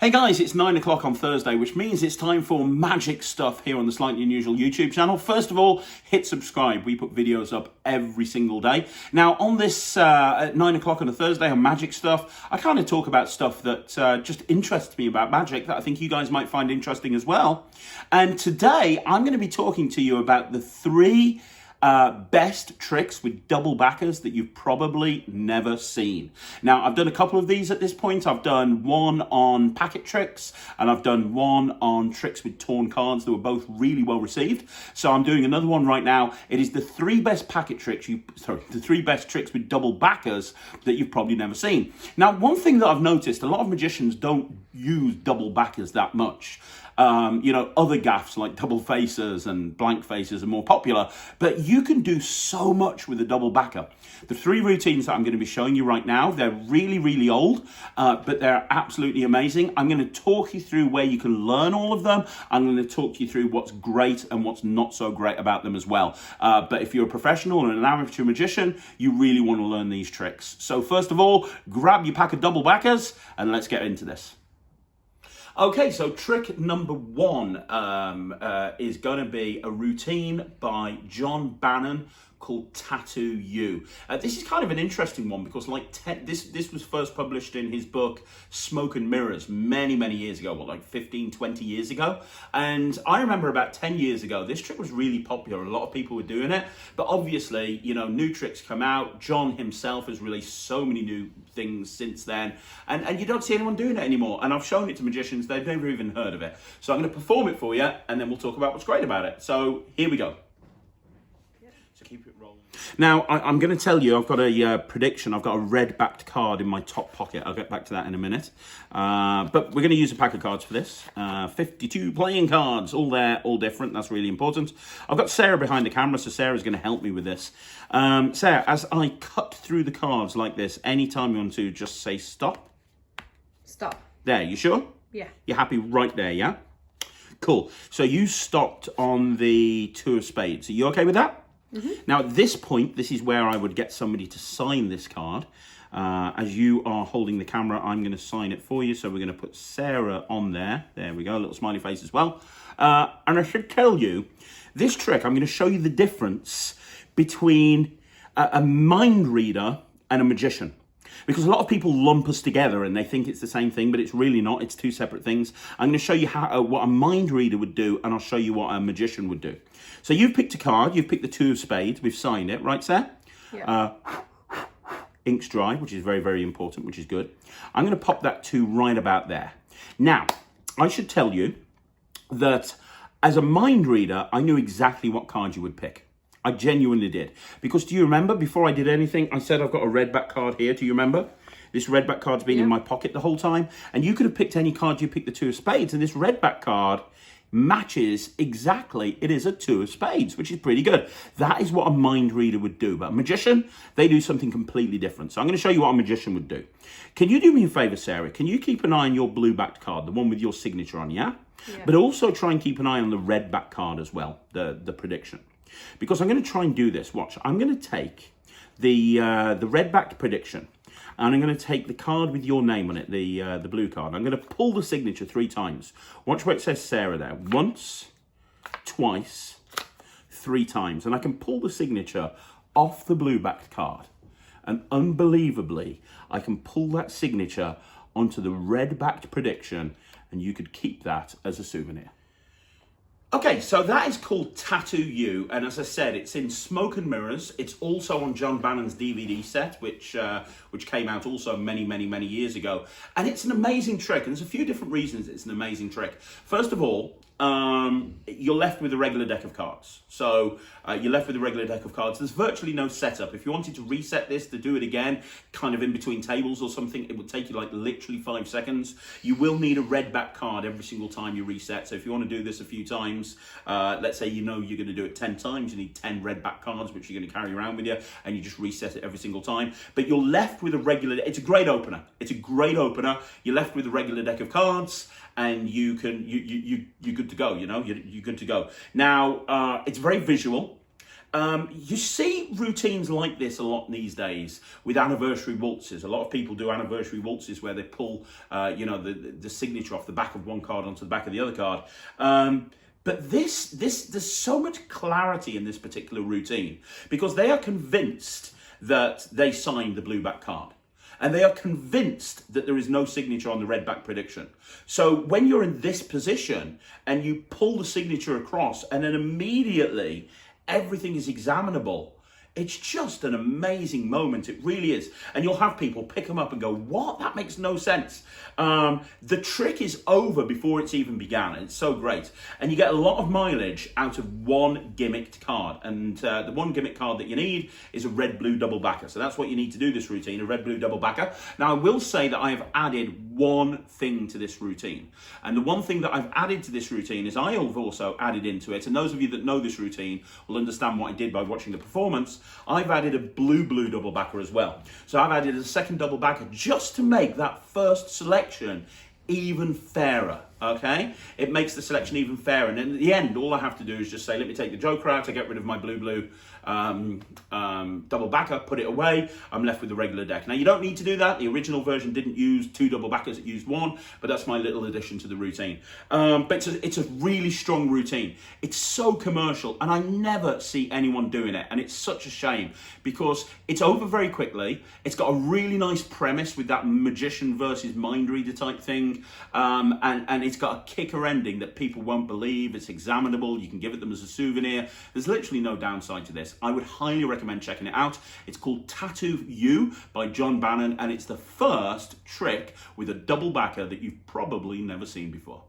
Hey guys, it's 9 o'clock on Thursday, which means it's time for magic stuff here on the Slightly Unusual YouTube channel. First of all, hit subscribe. We put videos up every single day. Now, on this at 9 o'clock on a Thursday on magic stuff, I kind of talk about stuff that just interests me about magic that I think you guys might find interesting as well. And today, I'm going to be talking to you about the three best tricks with double backers that you've probably never seen. Now, I've done a couple of these at this point. I've done one on packet tricks and I've done one on tricks with torn cards that were both really well received. So I'm doing another one right now. It is the three best packet tricks, the three best tricks with double backers that you've probably never seen. Now, one thing that I've noticed, a lot of magicians don't use double backers that much. Other gaffs like double faces and blank faces are more popular, but you can do so much with a double backer. The three routines that I'm going to be showing you right now, they're really, really old, but they're absolutely amazing. I'm going to talk you through where you can learn all of them. I'm going to talk you through what's great and what's not so great about them as well. But if you're a professional or an amateur magician, you really want to learn these tricks. So first of all, grab your pack of double backers and let's get into this. Okay, so trick number one is going to be a routine by John Bannon called Tattoo You. This is kind of an interesting one because this was first published in his book Smoke and Mirrors many years ago, like 15, 20 years ago. And I remember about 10 years ago, this trick was really popular. A lot of people were doing it, but obviously, new tricks come out. John himself has released so many new things since then, and you don't see anyone doing it anymore. And I've shown it to magicians, they've never even heard of it. So I'm going to perform it for you, and then we'll talk about what's great about it. So here we go. So keep it rolling. Now, I'm going to tell you, I've got a prediction. I've got a red-backed card in my top pocket. I'll get back to that in a minute. But we're going to use a pack of cards for this. 52 playing cards, all there, all different. That's really important. I've got Sarah behind the camera, so Sarah's going to help me with this. Sarah, as I cut through the cards like this, anytime you want to, just say stop. Stop. There, you sure? Yeah. You're happy right there, yeah? Cool. So you stopped on the two of spades. Are you okay with that? Mm-hmm. Now, at this point, this is where I would get somebody to sign this card. As you are holding the camera, I'm going to sign it for you. So we're going to put Sarah on there. There we go, a little smiley face as well. And I should tell you, this trick, I'm going to show you the difference between a mind reader and a magician. Because a lot of people lump us together and they think it's the same thing, but it's really not. It's two separate things. I'm going to show you what a mind reader would do, and I'll show you what a magician would do. So you've picked a card. You've picked the two of spades. We've signed it, right, Sarah? Yeah. Ink's dry, which is very, very important, which is good. I'm going to pop that two right about there. Now, I should tell you that as a mind reader, I knew exactly what card you would pick. I genuinely did. Because do you remember, before I did anything, I said I've got a red back card here. Do you remember? This red back card's been in my pocket the whole time. And you could have picked any card. You picked the two of spades. And this red back card matches exactly. It is a two of spades, which is pretty good. That is what a mind reader would do. But a magician, they do something completely different. So I'm going to show you what a magician would do. Can you do me a favor, Sarah? Can you keep an eye on your blue backed card, the one with your signature on, yeah? But also try and keep an eye on the red back card as well, the prediction. Because I'm going to try and do this. Watch. I'm going to take the red-backed prediction, and I'm going to take the card with your name on it, the blue card. I'm going to pull the signature 3 times. Watch where it says Sarah there. Once, twice, 3 times. And I can pull the signature off the blue-backed card. And unbelievably, I can pull that signature onto the red-backed prediction, and you could keep that as a souvenir. Okay, so that is called Tattoo You, and as I said, it's in Smoke and Mirrors. It's also on John Bannon's DVD set, which came out also many years ago. And it's an amazing trick, and there's a few different reasons it's an amazing trick. First of all, you're left with a regular deck of cards. So you're left with a regular deck of cards. There's virtually no setup. If you wanted to reset this, to do it again, kind of in between tables or something, it would take you like literally 5 seconds. You will need a red back card every single time you reset. So if you want to do this a few times, let's say you're going to do it 10 times, you need 10 red back cards, which you're going to carry around with you, and you just reset it every single time. But you're left with a regular, it's a great opener. It's a great opener. You're left with a regular deck of cards, and you're good to go, you're good to go. Now, it's very visual. You see routines like this a lot these days with anniversary waltzes. A lot of people do anniversary waltzes where they pull, the signature off the back of one card onto the back of the other card. But there's so much clarity in this particular routine because they are convinced that they signed the blue back card. And they are convinced that there is no signature on the red back prediction. So when you're in this position and you pull the signature across and then immediately everything is examinable, it's just an amazing moment. It really is. And you'll have people pick them up and go, what? That makes no sense. The trick is over before it's even began. It's so great. And you get a lot of mileage out of one gimmicked card. And the one gimmick card that you need is a red-blue double backer. So that's what you need to do this routine, a red-blue double backer. Now, I will say that I have added one thing to this routine. And the one thing that I've added to this routine is I have also added into it, and those of you that know this routine will understand what I did by watching the performance, I've added a blue double backer as well. So I've added a second double backer just to make that first selection even fairer, okay? It makes the selection even fairer. And in the end, all I have to do is just say, let me take the joker out, I get rid of my blue double backer, put it away, I'm left with the regular deck. Now, you don't need to do that. The original version didn't use two double backers, it used one, but that's my little addition to the routine. But it's a really strong routine. It's so commercial, and I never see anyone doing it, and it's such a shame because it's over very quickly. It's got a really nice premise with that magician versus mind reader type thing, and it's got a kicker ending that people won't believe. It's examinable. You can give it them as a souvenir. There's literally no downside to this. I would highly recommend checking it out. It's called Tattoo You by John Bannon, and it's the first trick with a double backer that you've probably never seen before.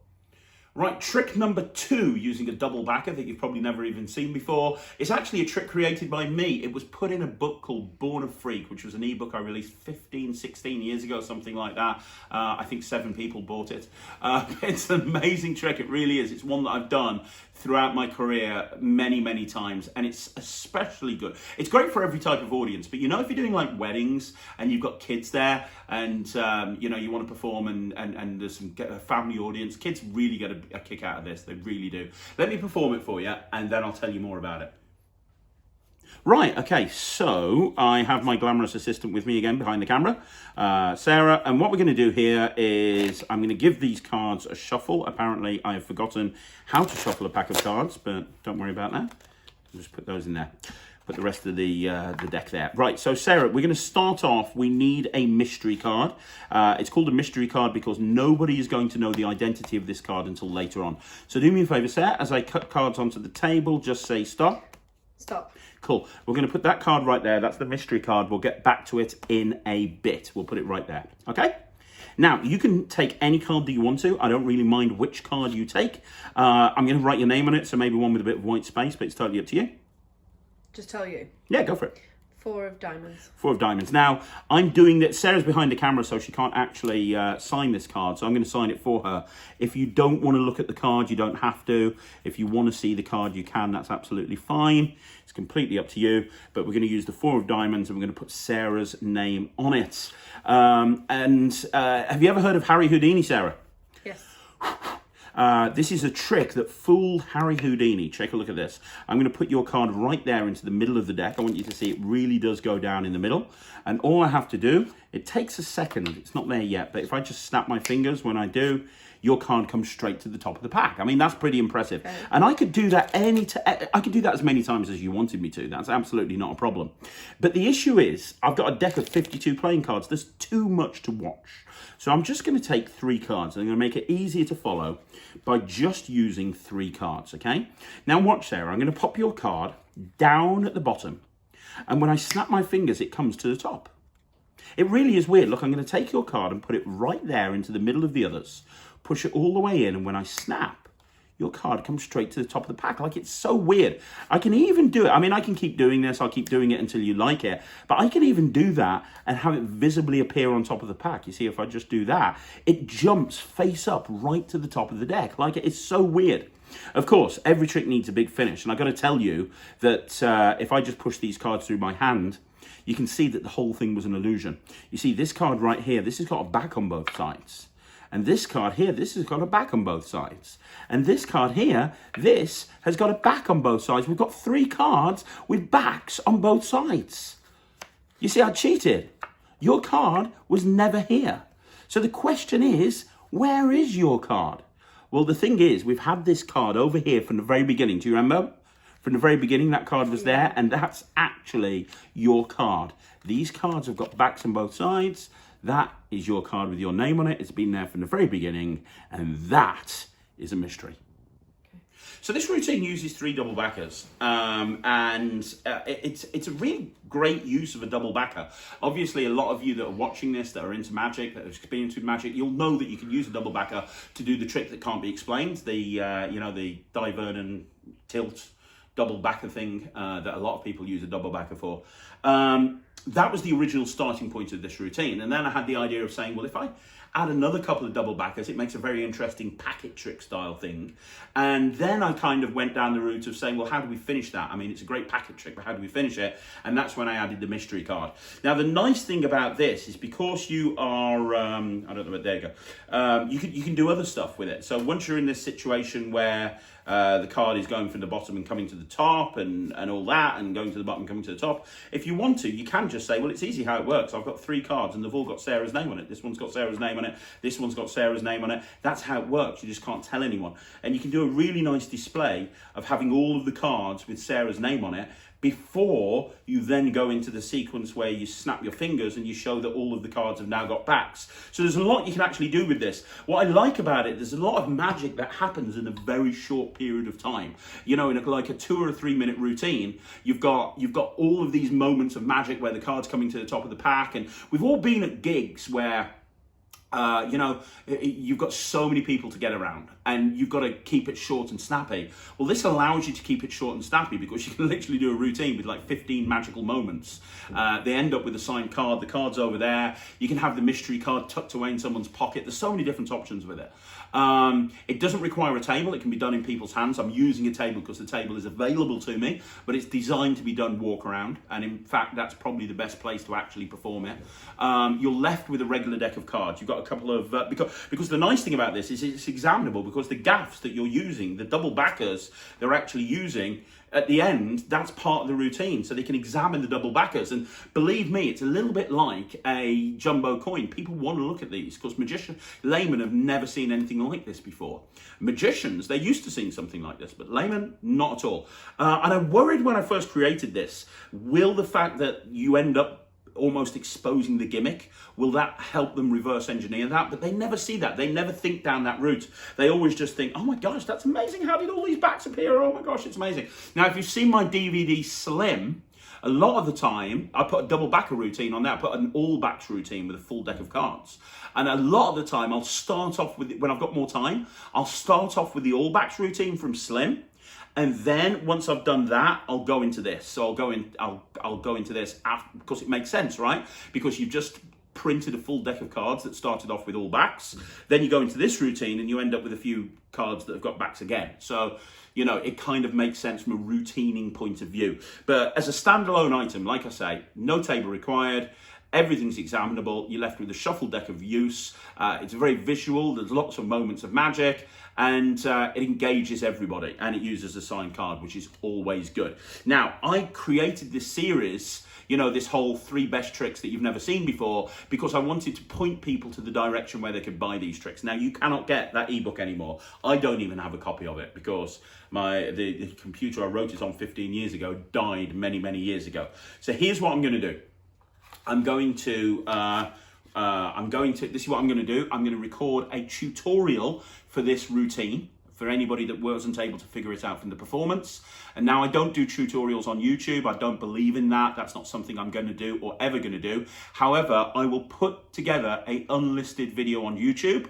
Right, trick number 2, using a double backer that you've probably never even seen before. It's actually a trick created by me. It was put in a book called Born a Freak, which was an ebook I released 15, 16 years ago, something like that. I think 7 people bought it. It's an amazing trick, it really is. It's one that I've done throughout my career many times, and it's especially good. It's great for every type of audience, but if you're doing like weddings and you've got kids there and you want to perform and there's some family audience, kids really get a kick out of this. They really do. Let me perform it for you and then I'll tell you more about it. Right, okay, so I have my glamorous assistant with me again behind the camera, Sarah, and what we're going to do here is I'm going to give these cards a shuffle. Apparently I have forgotten how to shuffle a pack of cards, but don't worry about that. I'll just put those in there. Put the rest of the deck there. Right, so Sarah, we're going to start off. We need a mystery card. It's called a mystery card because nobody is going to know the identity of this card until later on. So do me a favour, Sarah, as I cut cards onto the table, just say stop. Stop. Cool. We're going to put that card right there. That's the mystery card. We'll get back to it in a bit. We'll put it right there. Okay? Now, you can take any card that you want to. I don't really mind which card you take. I'm going to write your name on it, so maybe one with a bit of white space, but it's totally up to you. Just tell you. Yeah, go for it. 4 of diamonds. 4 of diamonds. Now, I'm doing that. Sarah's behind the camera, so she can't actually sign this card, so I'm going to sign it for her. If you don't want to look at the card, you don't have to. If you want to see the card, you can. That's absolutely fine. It's completely up to you, but we're going to use the 4 of diamonds, and we're going to put Sarah's name on it. Have you ever heard of Harry Houdini, Sarah? Yes. This is a trick that fooled Harry Houdini. Take a look at this. I'm going to put your card right there into the middle of the deck. I want you to see it really does go down in the middle. And all I have to do, it takes a second. It's not there yet, but if I just snap my fingers when I do, your card comes straight to the top of the pack. I mean, that's pretty impressive. Okay. And I could do that I could do that as many times as you wanted me to. That's absolutely not a problem. But the issue is, I've got a deck of 52 playing cards. There's too much to watch. So I'm just going to take 3 cards. I'm going to make it easier to follow by just using 3 cards, okay? Now watch, Sarah. I'm going to pop your card down at the bottom. And when I snap my fingers, it comes to the top. It really is weird. Look, I'm going to take your card and put it right there into the middle of the others. Push it all the way in, and when I snap, your card comes straight to the top of the pack. Like, it's so weird. I can even do it. I mean, I can keep doing this. I'll keep doing it until you like it. But I can even do that and have it visibly appear on top of the pack. You see, if I just do that, it jumps face up right to the top of the deck. Like, it's so weird. Of course, every trick needs a big finish. And I've got to tell you that if I just push these cards through my hand, you can see that the whole thing was an illusion. You see, this card right here, this has got a back on both sides. And this card here, this has got a back on both sides. And this card here, this has got a back on both sides. We've got 3 cards with backs on both sides. You see, I cheated. Your card was never here. So the question is, where is your card? Well, the thing is, we've had this card over here from the very beginning. Do you remember? From the very beginning, that card was there, and that's actually your card. These cards have got backs on both sides. That is your card with your name on it. It's been there from the very beginning, and that is a mystery. So this routine uses 3 double backers, it's a really great use of a double backer. Obviously, a lot of you that are watching this, that are into Magic, that are experienced with Magic, you'll know that you can use a double backer to do the trick that can't be explained, the divert and tilt double backer thing that a lot of people use a double backer for. That was the original starting point of this routine. And then I had the idea of saying, well, if I add another couple of double backers, it makes a very interesting packet trick style thing. And then I kind of went down the route of saying, well, how do we finish that? I mean, it's a great packet trick, but how do we finish it? And that's when I added the mystery card. Now, the nice thing about this is because you are, I don't know, but there you go. You can do other stuff with it. So once you're in this situation where the card is going from the bottom and coming to the top and all that, and going to the bottom and coming to the top. If you want to, you can just say, well, it's easy how it works. I've got 3 cards and they've all got Sarah's name on it. This one's got Sarah's name on it. This one's got Sarah's name on it. That's how it works. You just can't tell anyone. And you can do a really nice display of having all of the cards with Sarah's name on it before you then go into the sequence where you snap your fingers and you show that all of the cards have now got backs. So there's a lot you can actually do with this. What I like about it, there's a lot of magic that happens in a very short period of time. You know, in like a 2 or 3 minute routine, you've got all of these moments of magic where the card's coming to the top of the pack. And we've all been at gigs where you've got so many people to get around and you've got to keep it short and snappy. Well, this allows you to keep it short and snappy because you can literally do a routine with like 15 magical moments. They end up with a signed card. The card's over there. You can have the mystery card tucked away in someone's pocket. There's so many different options with it. It doesn't require a table. It can be done in people's hands. I'm using a table because the table is available to me, but it's designed to be done walk around. And in fact, that's probably the best place to actually perform it. You're left with a regular deck of cards. You've got a couple of, because the nice thing about this is it's examinable because the gaffs that you're using, the double backers they're actually using, at the end, that's part of the routine, so they can examine the double backers. And believe me, it's a little bit like a jumbo coin. People want to look at these because laymen have never seen anything like this before. Magicians, they're used to seeing something like this, but laymen, not at all. And I worried when I first created this, will the fact that you end up almost exposing the gimmick, will that help them reverse engineer that? But they never see that. They never think down that route. They always just think, oh my gosh, that's amazing. How did all these backs appear? Oh my gosh, it's amazing. Now, if you've seen my DVD Slim, a lot of the time, I put a double backer routine on there. I put an all backs routine with a full deck of cards. And a lot of the time, I'll start off with, when I've got more time, I'll start off with the all backs routine from Slim. And then once I've done that, I'll go into this. So I'll go into this after, because it makes sense, right? Because you've just printed a full deck of cards that started off with all backs. Then you go into this routine and you end up with a few cards that have got backs again. So, you know, it kind of makes sense from a routining point of view. But as a standalone item, like I say, no table required. Everything's examinable. You're left with a shuffle deck of use. It's very visual. There's lots of moments of magic, and it engages everybody, and it uses a signed card, which is always good. Now, I created this series, you know, this whole 3 best tricks that you've never seen before, because I wanted to point people to the direction where they could buy these tricks. Now, you cannot get that ebook anymore. I don't even have a copy of it because the computer I wrote it on 15 years ago died many, many years ago. So here's what I'm going to do. This is what I'm going to do. I'm going to record a tutorial for this routine for anybody that wasn't able to figure it out from the performance. And now I don't do tutorials on YouTube. I don't believe in that. That's not something I'm going to do or ever going to do. However, I will put together an unlisted video on YouTube,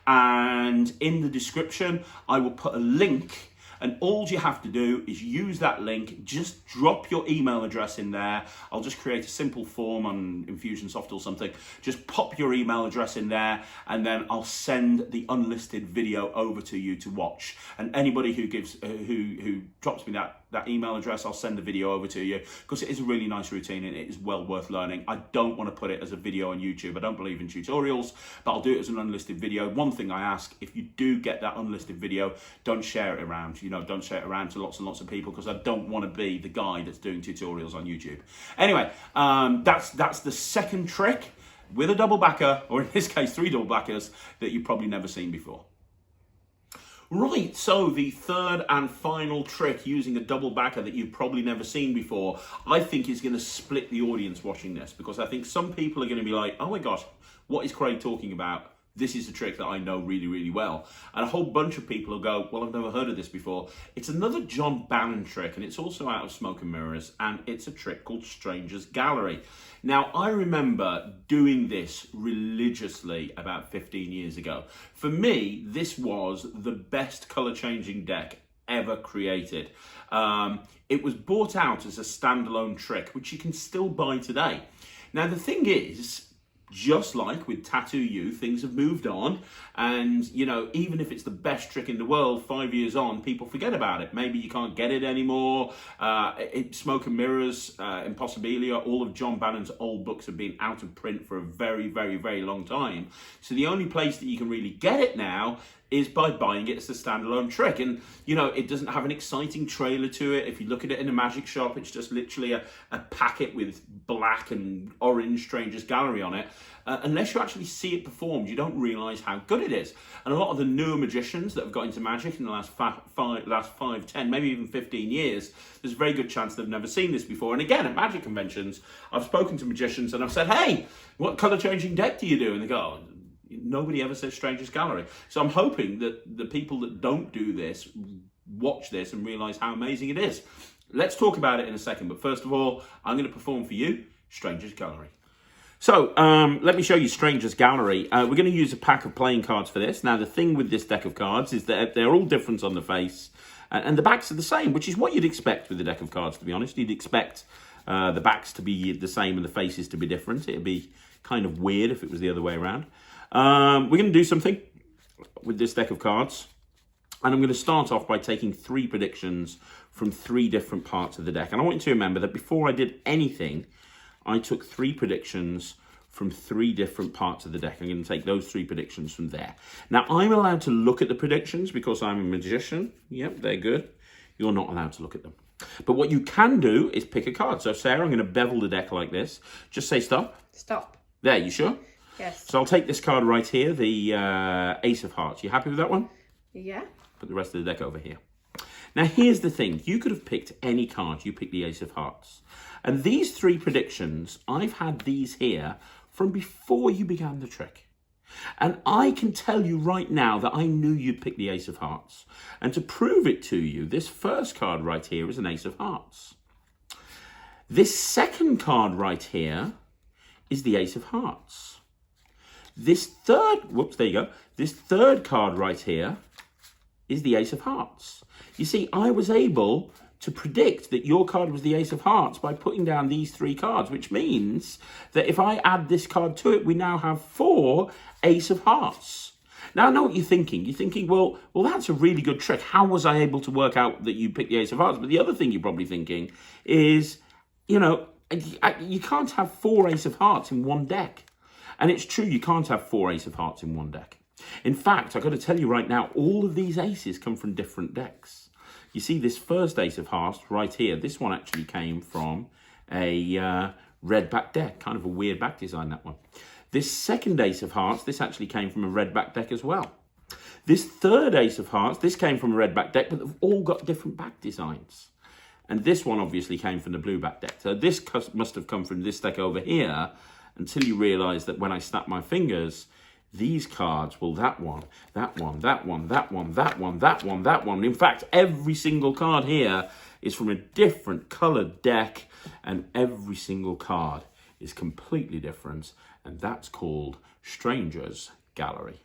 and in the description, I will put a link. And all you have to do is use that link, just drop your email address in there. I'll just create a simple form on Infusionsoft or something. Just pop your email address in there, and then I'll send the unlisted video over to you to watch. And anybody who gives, who drops me that that email address, I'll send the video over to you, because it is a really nice routine and it is well worth learning. I don't want to put it as a video on YouTube. I don't believe in tutorials, but I'll do it as an unlisted video. One thing I ask, if you do get that unlisted video, don't share it around. Don't share it around to lots and lots of people, because I don't want to be the guy that's doing tutorials on YouTube. Anyway, that's the second trick with a double backer, or in this case, 3 double backers, that you've probably never seen before. Right, so the third and final trick using a double backer that you've probably never seen before, I think is going to split the audience watching this, because I think some people are going to be like, oh my gosh, what is Craig talking about? This is a trick that I know really, really well. And a whole bunch of people will go, well, I've never heard of this before. It's another John Bannon trick, and it's also out of Smoke and Mirrors, and it's a trick called Stranger's Gallery. Now, I remember doing this religiously about 15 years ago. For me, this was the best color-changing deck ever created. It was bought out as a standalone trick, which you can still buy today. Now, the thing is, just like with Tattoo You, things have moved on, and even if it's the best trick in the world, 5 years on, people forget about it. Maybe you can't get it anymore. Smoke and Mirrors, Impossibilia, all of John Bannon's old books have been out of print for a very, very, very long time. So the only place that you can really get it now is by buying it as a standalone trick. And it doesn't have an exciting trailer to it. If you look at it in a magic shop, it's just literally a packet with black and orange Stranger's Gallery on it. Unless you actually see it performed, you don't realise how good it is. And a lot of the newer magicians that have got into magic in the last 5, 10, maybe even 15 years, there's a very good chance they've never seen this before. And again, at magic conventions, I've spoken to magicians and I've said, hey, what colour changing deck do you do? And they go, oh, nobody ever says Stranger's Gallery. So I'm hoping that the people that don't do this watch this and realise how amazing it is. Let's talk about it in a second, but first of all, I'm going to perform for you Stranger's Gallery. So let me show you Stranger's Gallery. We're going to use a pack of playing cards for this. Now, the thing with this deck of cards is that they're all different on the face, and the backs are the same, which is what you'd expect with a deck of cards, to be honest. You'd expect the backs to be the same and the faces to be different. It'd be kind of weird if it was the other way around. We're going to do something with this deck of cards, and I'm going to start off by taking 3 predictions from 3 different parts of the deck. And I want you to remember that before I did anything, I took 3 predictions from 3 different parts of the deck. I'm going to take those 3 predictions from there. Now, I'm allowed to look at the predictions because I'm a magician. Yep, they're good. You're not allowed to look at them. But what you can do is pick a card. So, Sarah, I'm going to bevel the deck like this. Just say stop. Stop. There, you sure? Yes. So I'll take this card right here, the Ace of Hearts. You happy with that one? Yeah. Put the rest of the deck over here. Now, here's the thing. You could have picked any card. You picked the Ace of Hearts. And these 3 predictions, I've had these here from before you began the trick. And I can tell you right now that I knew you'd pick the Ace of Hearts. And to prove it to you, this first card right here is an Ace of Hearts. This second card right here is the Ace of Hearts. This third, whoops, there you go. This third card right here is the Ace of Hearts. You see, I was able to predict that your card was the Ace of Hearts by putting down these 3 cards, which means that if I add this card to it, we now have 4 Ace of Hearts. Now, I know what you're thinking. You're thinking, well, that's a really good trick. How was I able to work out that you picked the Ace of Hearts? But the other thing you're probably thinking is, you can't have 4 Ace of Hearts in one deck. And it's true, you can't have 4 Ace of Hearts in one deck. In fact, I've got to tell you right now, all of these aces come from different decks. You see this first Ace of Hearts right here, this one actually came from a red back deck, kind of a weird back design, that one. This second Ace of Hearts, this actually came from a red back deck as well. This third Ace of Hearts, this came from a red back deck, but they've all got different back designs. And this one obviously came from the blue back deck. So this must have come from this deck over here, until you realise that when I snap my fingers, these cards, well, that one, that one, that one, that one, that one, that one, that one. In fact, every single card here is from a different coloured deck, and every single card is completely different, and that's called Stranger's Gallery.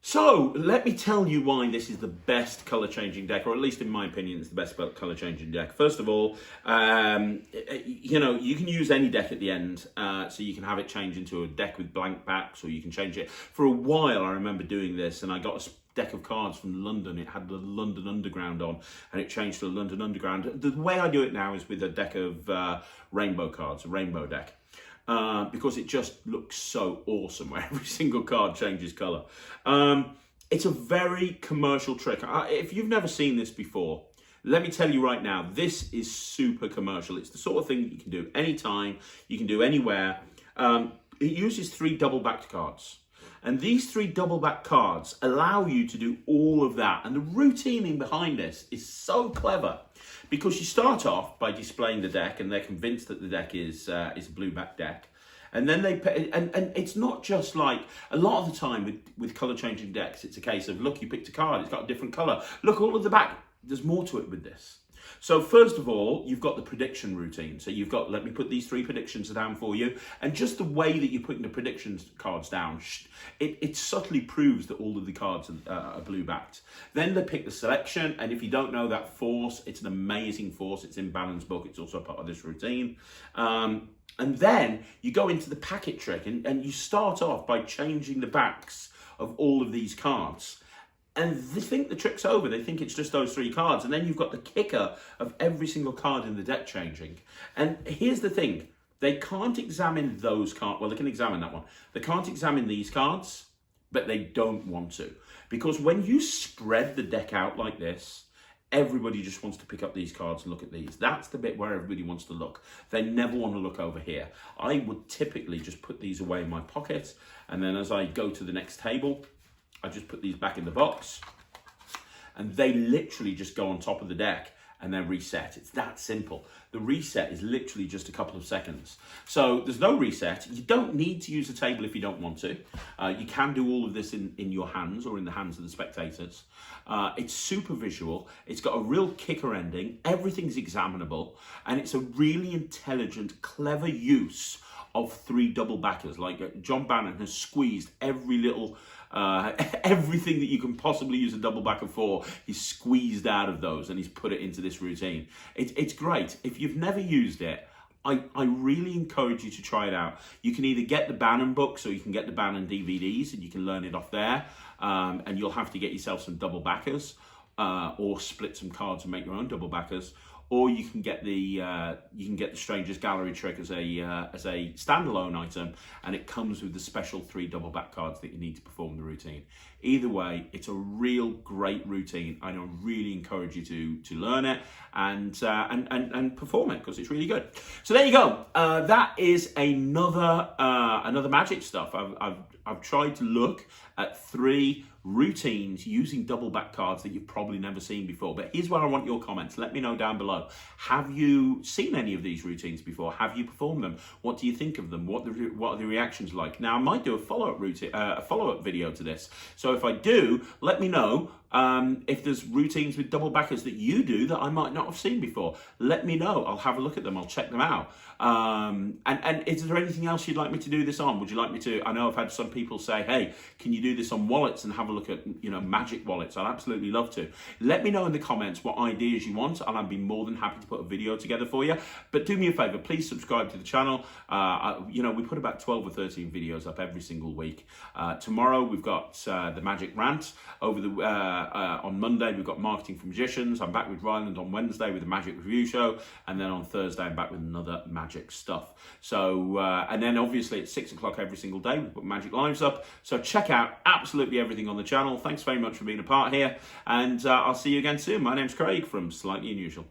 So, let me tell you why this is the best colour-changing deck, or at least in my opinion, it's the best colour-changing deck. First of all, you can use any deck at the end, so you can have it change into a deck with blank backs, or you can change it. For a while, I remember doing this, and I got a deck of cards from London. It had the London Underground on, and it changed to the London Underground. The way I do it now is with a deck of rainbow cards, a rainbow deck. Because it just looks so awesome where every single card changes colour. It's a very commercial trick. If you've never seen this before, let me tell you right now, this is super commercial. It's the sort of thing that you can do anytime, you can do anywhere. It uses 3 double-backed cards. And these 3 double-backed cards allow you to do all of that. And the routing behind this is so clever. Because you start off by displaying the deck, and they're convinced that the deck is a blue-back deck. And then and it's not just like, a lot of the time with colour-changing decks, it's a case of, look, you picked a card, it's got a different colour. Look, all of the back, there's more to it with this. So first of all, you've got the prediction routine. So you've got, let me put these 3 predictions down for you. And just the way that you're putting the predictions cards down, it subtly proves that all of the cards are blue-backed. Then they pick the selection. And if you don't know that force, it's an amazing force. It's in Balance book. It's also part of this routine. And then you go into the packet trick, and you start off by changing the backs of all of these cards. And they think the trick's over. They think it's just those 3 cards. And then you've got the kicker of every single card in the deck changing. And here's the thing. They can't examine those cards. Well, they can examine that one. They can't examine these cards, but they don't want to. Because when you spread the deck out like this, everybody just wants to pick up these cards and look at these. That's the bit where everybody wants to look. They never want to look over here. I would typically just put these away in my pocket. And then as I go to the next table, I just put these back in the box, and they literally just go on top of the deck and then reset. It's that simple. The reset is literally just a couple of seconds. So there's no reset. You don't need to use a table if you don't want to. You can do all of this in your hands or in the hands of the spectators. It's super visual. It's got a real kicker ending. Everything's examinable, and it's a really intelligent, clever use of 3 double backers. Like John Bannon has squeezed every little everything that you can possibly use a double backer for, he's squeezed out of those and he's put it into this routine. It's great. If you've never used it, I really encourage you to try it out. You can either get the Bannon books or you can get the Bannon DVDs, and you can learn it off there. And you'll have to get yourself some double backers, or split some cards and make your own double backers. Or you can get the Stranger's Gallery trick as a standalone item, and it comes with the special 3 double back cards that you need to perform the routine. Either way, it's a real great routine. I really encourage you to learn it and perform it, because it's really good. So there you go. That is another magic stuff. I've tried to look at 3 routines using double back cards that you've probably never seen before. But here's where I want your comments. Let me know down below. Have you seen any of these routines before? Have you performed them? What do you think of them? What are the reactions like? Now, I might do a follow-up video to this. So if I do, let me know if there's routines with double backers that you do that I might not have seen before. Let me know. I'll have a look at them. I'll check them out. And is there anything else you'd like me to do this on? Would you like me to? I know I've had some people say, hey, can you do this on wallets and have a look at, magic wallets? I'd absolutely love to. Let me know in the comments what ideas you want, and I'd be more than happy to put a video together for you. But do me a favor, please subscribe to the channel. We put about 12 or 13 videos up every single week. Tomorrow we've got the magic rant. On Monday we've got marketing for magicians. I'm back with Ryland on Wednesday with a magic review show, and then on Thursday I'm back with another magic stuff. So and then obviously at 6 o'clock every single day we put magic lives up. So check out absolutely everything on the channel. Thanks very much for being a part here, and I'll see you again soon. My name's Craig from Slightly Unusual.